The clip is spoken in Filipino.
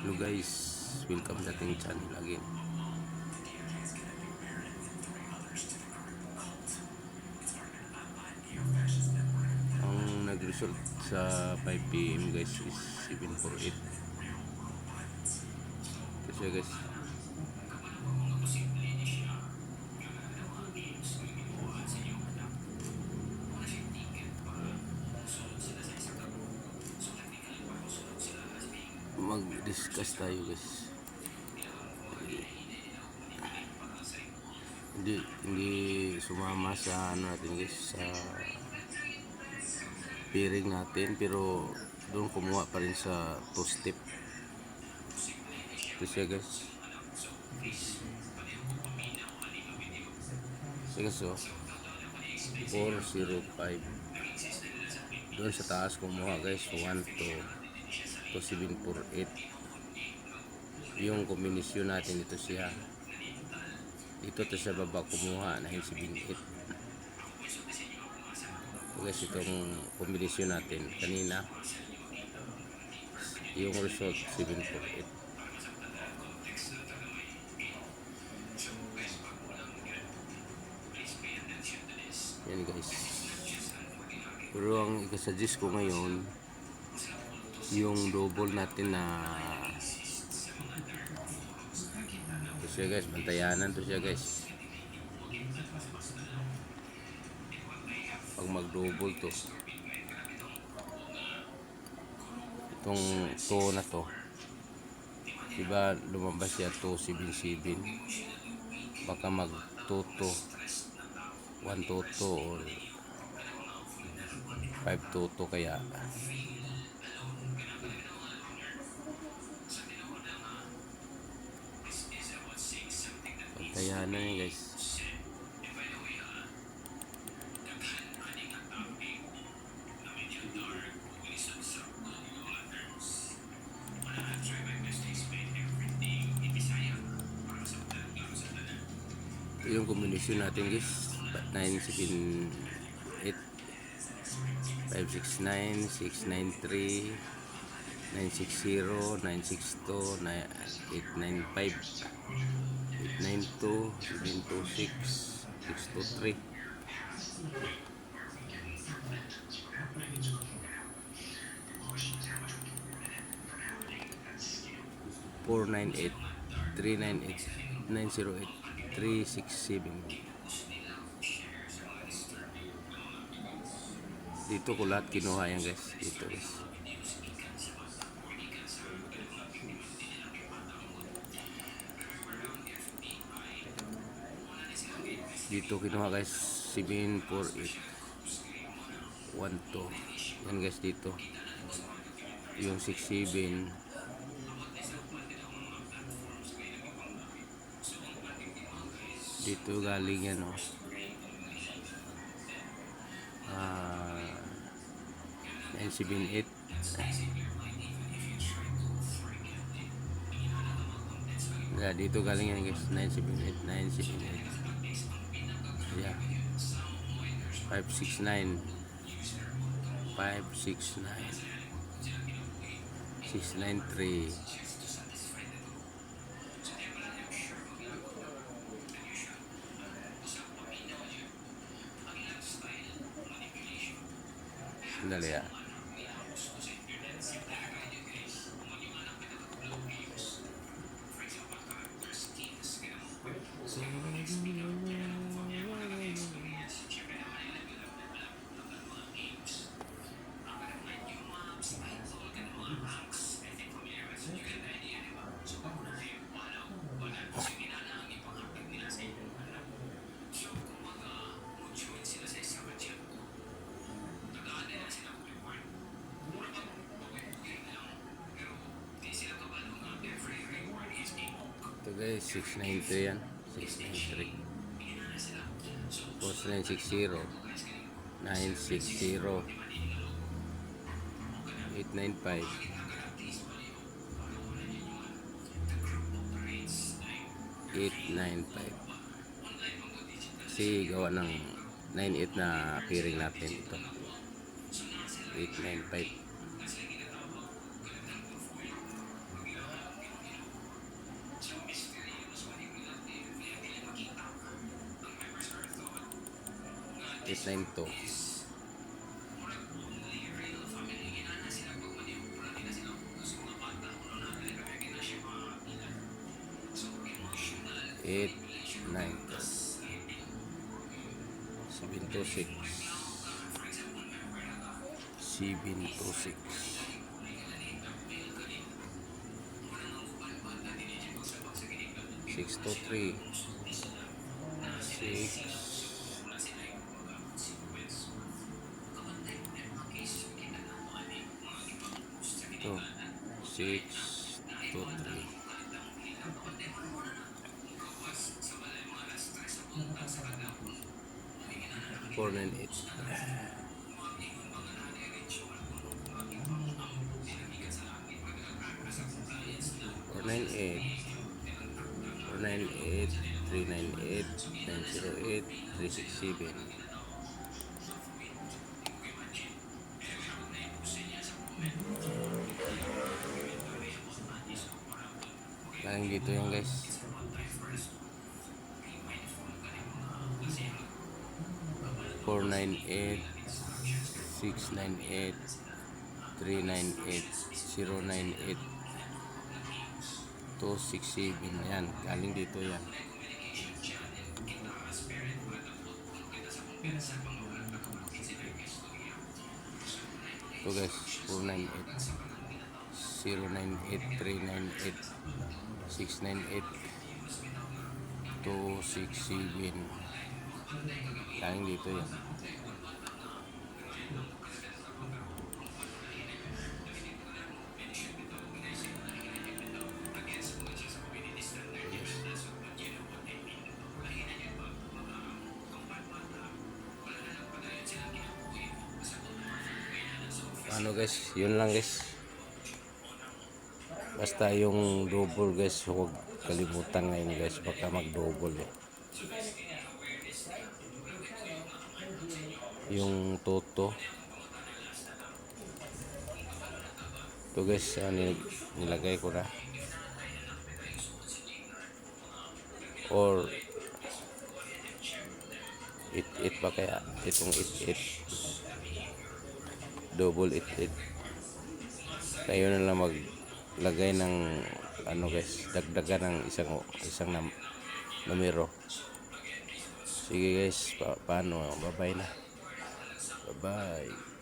Hello guys, welcome sa ating channel again. Ang nag-result sa 5 PM guys is 748. Kasi guys, mag-discuss tayo guys. Hindi sumama sa ano natin guys, sa pairing natin, pero doon kumuha pa rin sa 2 step. Kasi guys, so 405 doon sa taas kumuha guys 1 to 748. Yung kombinasyon natin ito siya, dito to sa baba kumuha 978. So guys, itong kombinasyon natin kanina, yung result 748. Yan guys, pero ang ikasuggest ko ngayon, yung double natin na ito siya guys, bantayanan to siya guys. Pag mag-double to, itong 2 na to, diba lumabas siya 277, baka mag-2 1 toto or 5 toto, kaya bantayanan niya guys. Ito yung kombinasyon natin guys, 978, 569, 693, 960, 962, 895, 892, 726, 623. 498, 398, 908, 367. Dito ko lahat kinuha yan guys, dito guys. Dito kinuha guys 748, 12. Yan guys, dito yung 67, dito galing yan, 978. Dito galing yan guys, 978, 978. Yeah, 569, 569, 693. Sandali ya. Ito guys, 693 yan, 693. Post 960, 960, 895, 895. Kasi gawa ng 98 na pairing natin ito, 895. 892. Eight, nine, 726 726 623 6 2 6 2 3 498 498 498 398 908 367. Parang dito yan guys. 498 698 398 098 267. Yan, galing dito yan. Ito guys, 498 098 398 698 267. Galing dito yan. Ano guys, yun lang guys. Basta yung double guys, huwag kalimutan ngayon guys, baka mag-double eh. Yung toto. Ito guys, nilagay ko na. Or 88 ba kaya? Itong 88. Double 88. Tayo na lang maglagay ng ano guys, dagdagan ng isang numero. Sige guys, paano? Bye-bye na. Bye-bye.